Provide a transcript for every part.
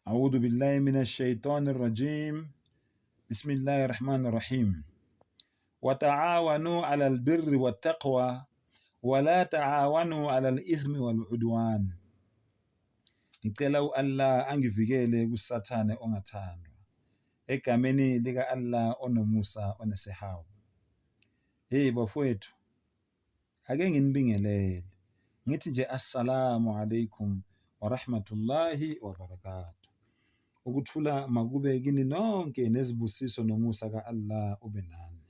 أعوذ بالله من الشيطان الرجيم بسم الله الرحمن الرحيم وتعاونوا على البر والتقوى ولا تعاونوا على الإثم والعدوان. Ngicela uAllah angivikele kusathane ongathandwa egameni lika Allah onomusa onesehawu. Hey bafowethu, ake nginibingelele ngithi nje assalamu alaikum wa rahmatullahi wa barakatuh. Ukuthula makube kini nonke nezibusiso nomusa kaAllah ube nani.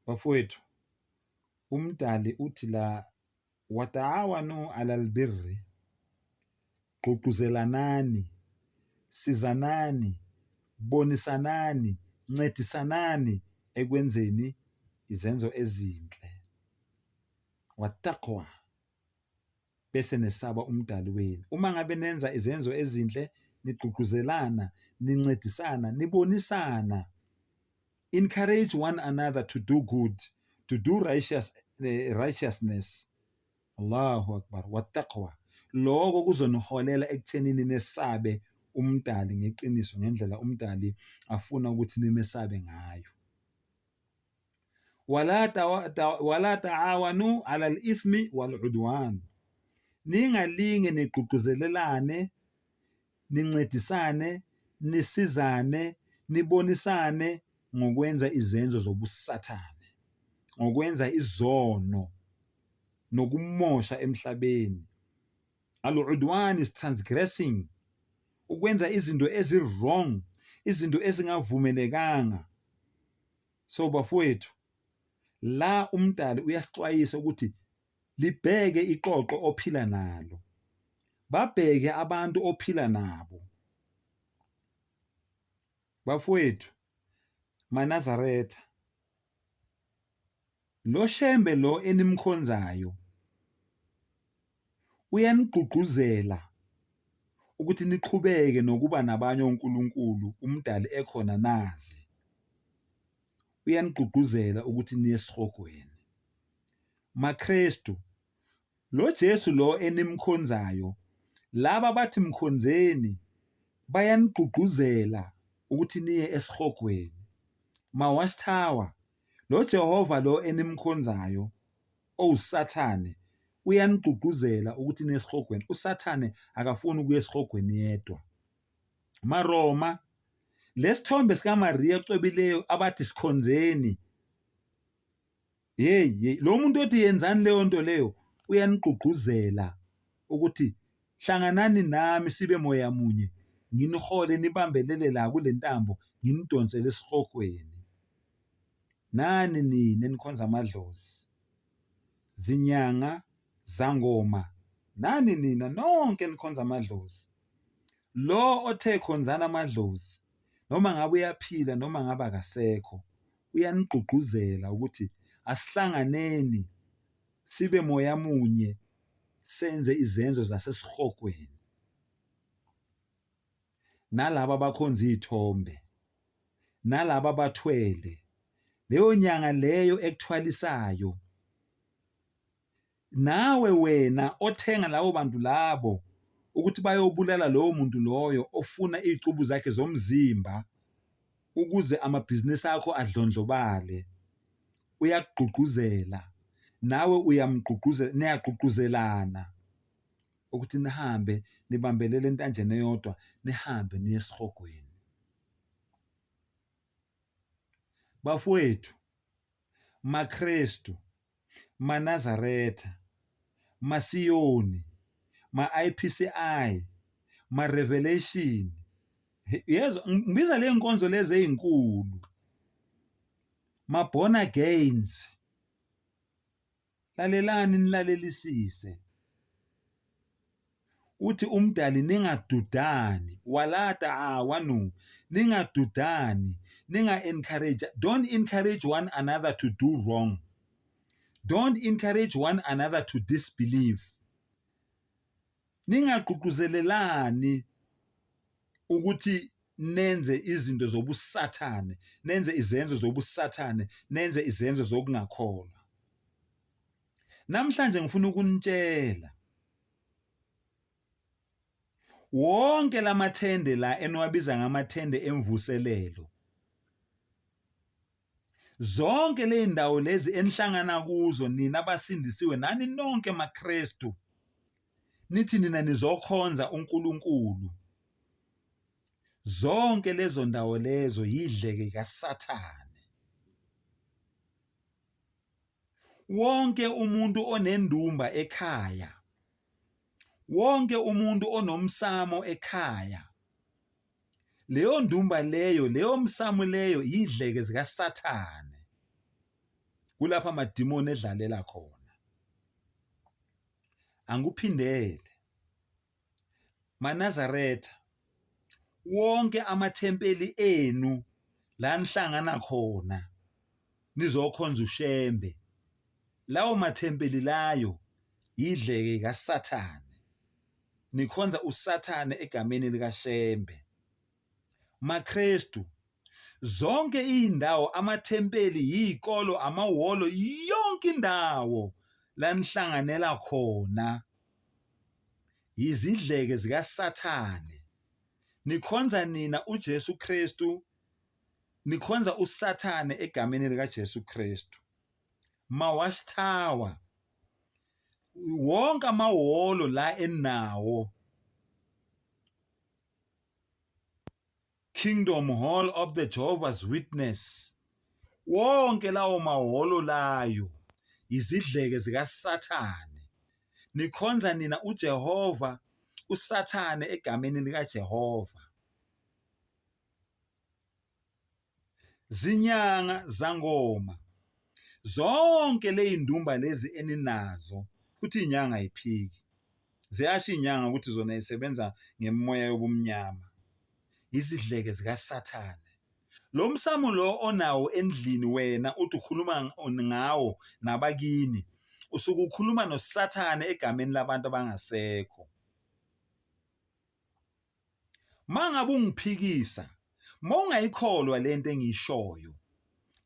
Bafowethu, umdali uthi la wataawanu alal birri, gqugquzelanani, sizanani, bonisanani, ncedisanani ekwenzeni izenzo ezinhle. Wattaqwa, bese nesaba umdali wenu. Uma ngabe nenza izenzo ezinhle, nigqugquzelana, nincedisana, nibonisana. Encourage one another to do good, to do righteousness. Allahu Akbar. Wattaqwa. Lokho kuzoniholela ekuthenini nesabe umdali ngeqiniso ngendlela umdali afuna ukuthi nimesabe ngayo. Wala ta'awanu 'ala al-ithmi wal-'udwan. Ningalinge nigqugquzelelane, nincedisane, nisizane, nibonisane ngokwenza izenzo zobusathane, ngokwenza izono nokumosha emhlabeni. Al-'udwan is transgressing, ukwenza izinto ezi-wrong, izinto ezingavumelekanga. So bafowethu, la umdali uyasixwayisa ukuthi libheke iqoqo ophila nalo, babheke abantu ophila nabo. Bafowethu, maNazaretha, lo shembe lo enimkhonzayo uyanigqugquzela ukuthi niqhubeke nokuba nabanye onkulunkulu umdali ekhona nazi. Uyanigqugquzela ukuthi niye esihogweni. MaKristu, lo Jesu lo enimkhonzayo, laba bathi mkhonzeni bayanigqugquzela ukuthi niye esihogweni. MaWatchTower, lo Jehova lo enimkhonzayo owusathane uyanigqugquzela ukuthi niye esihogweni. Usathane akafuni ukuya esihogweni yedwa. MaRoma, lesithombe sikaMariya ocwebileyo abathi sikhonzeni, hey lo muntu othi yenzani leyo nto leyo uyanigqugquzela ukuthi hlanganani nami sibe moya munye, nginihole nibambelele la kule ntambo, nginidonsele esihogweni. Nani nina enikhonza amadlozi, zinyanga, zangoma, nani nina nonke enikhonza amadlozi. Lo othe khonzana amadlozi, noma ngabe uyaphila noma ngabe akasekho, uyanigqugquzela ukuthi asihlanganeni sibe moya munye, senze izenzo zasesihogweni. Nalaba bakhonza izithombe, nalaba bathwele, leyo nyanga leyo ekuthwalisayo, nawe wena othenga labo bantu labo ukuthi bayobulala lowo muntu loyo ofuna izicubu zakhe zomzimba ukuze amabhizinisi akho adlondlobale, uyakugqugquzela, nawe uyamgqugquzela, niyagqugquzelana ukuthi nihambe nibambelele entanjeni eyodwa, nihambe niye esihogweni. Bafowethu, MaKristu, maNazaretha, maSiyoni, ma-IPCI, ma-Revelation, yezwa ngibiza le nkonzo lezi ezinkulu, ma-born agains, lalelani nilalelisise. Uthi umdali ningadudani, wala ta'awanu, ningadudani, ninga-encourage, don't encourage one another to do wrong. Don't encourage one another to disbelieve. Ningagqugquzelelani ukuthi nenze izinto zobusathane, nenze izenzo zobusathane, nenze izenzo zokungakholwa. Namhlanje ngifuna ukunitshela wonke lamathende la enwabiza ngamathende emvuselelo, zonke le ndawo lezi enihlangana kuzo nina abasindisiwe nani nonke maKristu nithi nina nizokhonza uNkulunkulu, zonke lezo ndawo lezo yidleke kaSathane. Wonke umuntu onendumba ekhaya, wonke umuntu onomsamo ekhaya, leyo ndumba leyo, leyo msamo leyo yidleke zikaSathane. Kulapha amadimoni edlalela khona. Angikuphindele. MaNazaretha, wonke amathempeli enu la nihlangana khona nizokhonza uShembe, lawo mathempeli layo yidleke kaSathane. Nikhonza uSathane egameni likaShembe. maKristu, zonke indawo, amathempeli, yizikolo, amahholo, yonke indawo la nihlanganela khona yizidleke zikaSathane. Nikhonza nina uJesu Kristu, nikhonza uSathane egameni likaJesu Kristu. Mawasithawa, wonke amahholo la enawo, Kingdom Hall of the Jehovah's Witness, wonke lawo mahholo layo izidleke zikaSathane. Nikhonza nina uJehova, uSathane egameni likaJehova. Zinyanga zangoma, zonke lezindumba lezi eninazo, futhi inyanga ayiphiki. Ziyasho inyanga ukuthi zona isebenza ngemoya yobumnyama. Izidleke zikaSathane. Lo msamo lo onawo endlini wena uthi ukhuluma ngawo nabakini, usuke ukhuluma noSathane egameni labantu abangasekho. Mangabe ungiphikisa, mawungayikholwa lento engiyishoyo,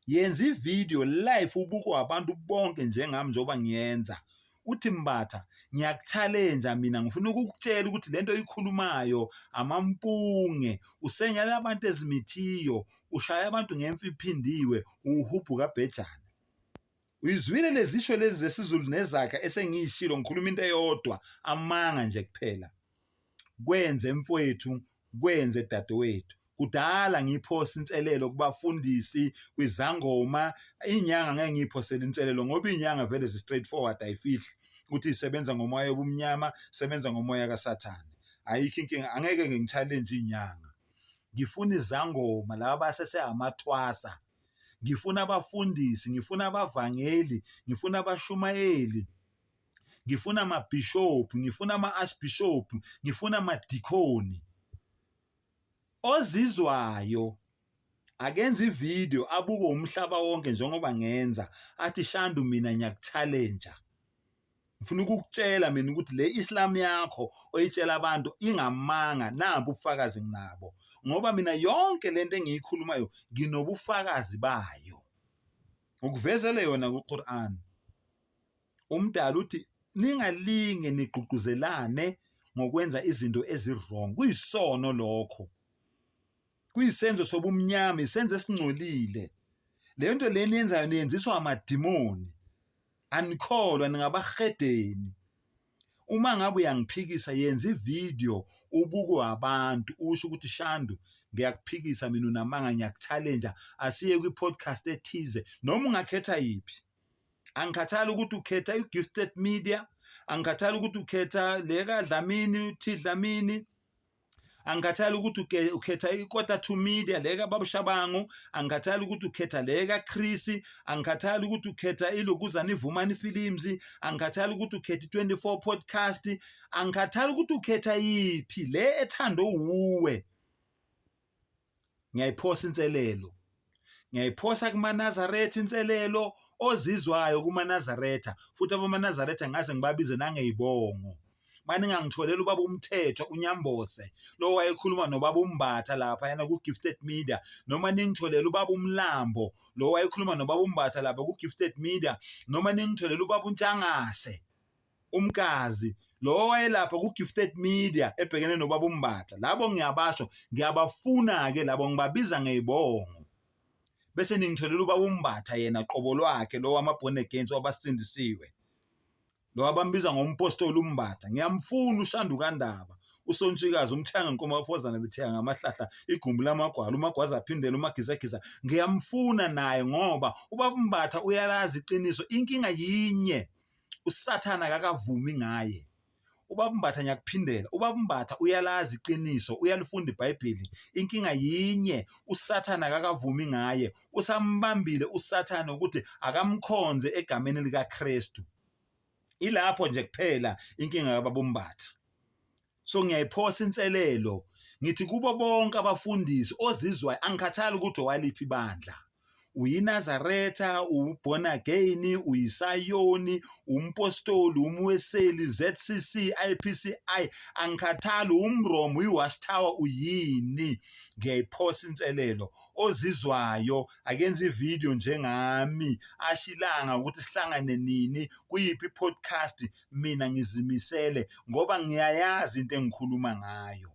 yenza ivideo live ubukwe abantu bonke njengami njengoba ngiyenza. Uthi Mbatha, ngiyakuchallenge mina, ngifuna ukukutshela ukuthi lento oyikhulumayo amampunge, usenyala abantu ezimithiyo, ushaya abantu ngemfi iphindiwe, uhubhu kaBhejane. Uyizwile lezisho lezi zesiZulu nezakha esengiyishilo, ngikhuluma into eyodwa, amanga nje kuphela. Kwenze mfowethu, kwenze dadewethu. Kudala ngiphosa inselelo kubafundisi, kwizangoma, inyanga ngeke ngiphosele inselelo ngoba inyanga vele straightforward, ayifihli ukuthi isebenza ngomoya wobumnyama, sebenza ngomoya kaSathane. Ayikho inkinga, angeke ngichallenge inyanga. Ngifuna izangoma laba basese amathwasa. Ngifuna abafundisi, ngifuna abavangeli, ngifuna abashumayeli, ngifuna amabishop, ngifuna ama-archbishop, ngifuna amadikoni. Ozizwayo akenza ivideo abuke umhlaba wonke njengoba ngenza, athi Shandu mina ngiyakuchallenge. Ngifuna ukukutshela mina ukuthi le Islam yakho oyitshela abantu ingamanga, nambu ubufakazi nginabo. Ngoba mina yonke lento engiyikhulumayo nginobufakazi bayo. Ukuvezele yona kuQuran. Umdala uthi ningalinge nigqugquzelane ngokwenza izinto ezirong. Kuyisono lokho. Kuyisenzo sobumnyama, isenzo esingcolile. Le nto leni yenzayo niyenziswa amadimoni. Anikholwa ningabahedeni. Uma ngabe uyangiphikisa, yenza ivideo ubukwe abantu, usho ukuthi Shandu ngiyakuphikisa mina unamanga, ngiyakuchallenge, asiye kwi-podcast ethize noma ungakhetha yiphi. Angikhathali ukuthi ukhetha iGifted Media, angikhathali ukuthi ukhetha leka Dlamini, uthi Dlamini, angikhathali ukuthi ukhetha iKota 2 Media leka babushabangu, angikhathali ukuthi ukhetha leka Chris, angikhathali ukuthi ukhetha ilokuzana ivumani films, angikhathali ukuthi ukhetha 24 podcast, angikhathali ukuthi ukhetha yiphi le ethando uwe. Ngiyayiphosa inselelo. Ngiyayiphosa kumaNazaretha inselelo, ozizwayo kumaNazaretha, futhi abamaNazaretha ngaze ngibabize nangeyibongo. Manje ngangitholela ubaba umthetho uNyambose lo wayekhuluma nobaba uMbatha lapha yana kuGifted Media, noma ningitholela ubaba uMlambo lo wayekhuluma nobaba uMbatha lapha kuGifted Media, noma ningitholela ubaba uNtshangase umkazi lo wayelapha ku Gifted Media ebhekene nobaba uMbatha. Labo ngiyabasho, ngiyabafuna ke labo ngibabiza ngezibongo. Bese ningitholela ubaba uMbatha yena qobo lwakhe lo wamabhone against wabasindisiwe. Lo abambiza ngompostoli uMbatha. Ngiyamfuna uShanduka Ndaba, uSontshikazi, umthanga Nkomafozana bethenga ngamahlahla, igumbi lamagwala, uMagwaza aphindele, uMagizagiza. Ngiyamfuna naye ngoba ubaba uMbatha uyalazi iqiniso. Inkinga yinye, uSathana akakavumi ngaye. Ubaba uMbatha ngiyakuphindela, ubaba uMbatha uyalazi iqiniso, uyalifunda iBhayibheli. Inkinga yinye, uSathana akakavumi ngaye. Usambambile uSathana ukuthi akamkhonze egameni likaKristu. Ilapho nje kuphela inkinga kababa uMbatha. So ngiyayiphosa inselelo ngithi kubo bonke abafundisi ozizwayo, angikhathali ukuthi owaliphi ibandla, uyiNazaretha, uborn again, uyiSayoni, umpostoli, umweseli, ZCC, IPCI, angikhathali, umromo, uyiWatchtower, uyini. Ngiyayiphosa inselelo ozizwayo akenze ivideo njengami, ashilanga ukuthi sihlangane nini kuyiphi podcast, mina ngizimisele ngoba ngiyayazi into engikhuluma ngayo.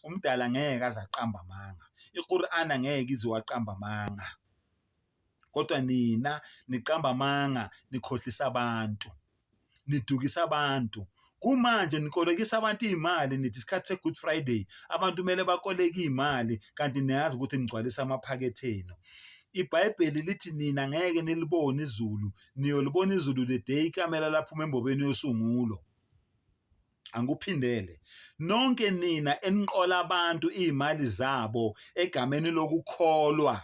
Umdala ngeke azaqamba amanga, iQur'an angeke izwaqamba amanga. Kodwa nina niqamba amanga, nikhohlisa abantu, nidukisa abantu. Kumanje nikolekisa abantu imali, nithi isikhathi se-Good Friday abantu kumele bakoleke imali kanti niyazi ukuthi nigcwalisa amaphaketheni. iBhayibheli lithi nina ngeke nilibone izulu, niyolibona izulu the day ikamela laphuma embobeni yosungulo. Angikuphindele, nonke nina eniqola abantu imali zabo egameni lokukholwa,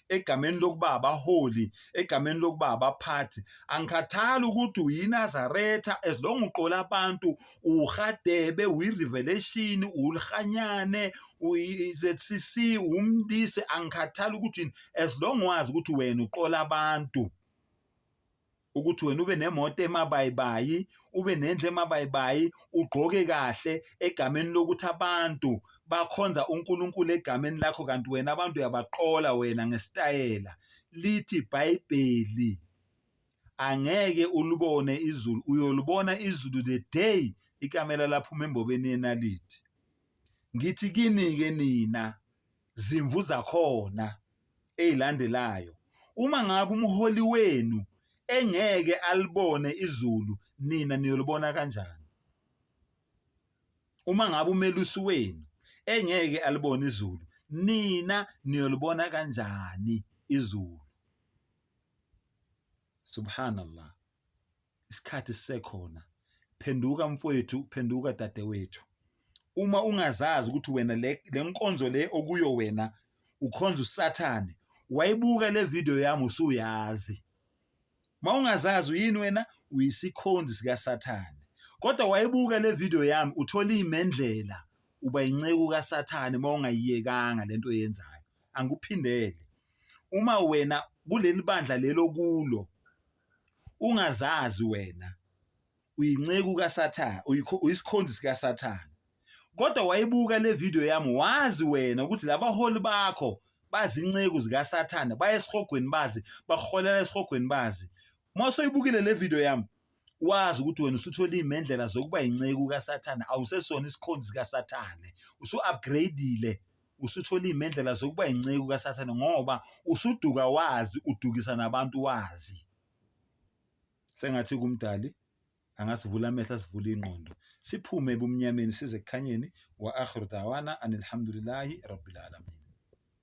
egameni lokuba abaholi, egameni lokuba abaphathi. Angikhathali ukuthi uyiNazaretha, as long uqola abantu, uHadebe, uyiRevelation, uLhanyane, uyiZCC, umdise, angikhathali ukuthi as long wazi ukuthi wena uqola abantu, ukuthi wena ube nemoto emabayibayi, ube nendle emabayibayi, ugqoke kahle egameni lokuthi abantu bakhonza uNkulunkulu egameni lakho, kanti wena abantu uyabaqola wena ngesitayela. Lithi iBhayibheli angeke ulibone izulu, uyolibona izulu the day ikamela laphuma embobeni yenalithi. Ngithi kini-ke nina zimvu zakhona ezilandelayo, uma ngabe umholi wenu engeke alibone izulu, nina niyolibona kanjani? Uma ngabe umelusi wenu engeke alibone izulu, nina niyolibona kanjani izulu? Subhanallah. Isikhathi sisekhona. Phenduka mfowethu, phenduka dadewethu. Uma ungazazi ukuthi wena le nkonzo le okuyo wena ukhonza uSathane, wayibuka le video yami usuyazi. Ungazazi yini wena uyisikhonzi sikaSathane, kodwa wayibuka le video yami uthola imendlela, uba inceku kaSathane ungayiyekanga lento oyenzayo. Angikuphindele, uma wena kuleli bandla lelo kulo ungazazi wena uyinceku kaSathane, uyisikhonzi sikaSathane, kodwa wayibuka le video yami wazi wena ukuthi labaholi bakho bazinceku zikaSathane, baya esihogweni bazi, baholela esihogweni bazi. Mawusoyibukile le video yami wazi ukuthi wena usuthola imendlela zokuba inceku kaSathane, awusesona isikhonzi sikaSathane, usu-upgradeile, usuthola imendlela zokuba inceku kaSathane ngoba usuduka wazi, udukisa nabantu wazi. Sengathi kumdali angasivula amehlo, asivule ingqondo, siphume ebumnyameni size ekukhanyeni. Wa akhiru da'wana anilhamdulillahi rabbil alamin.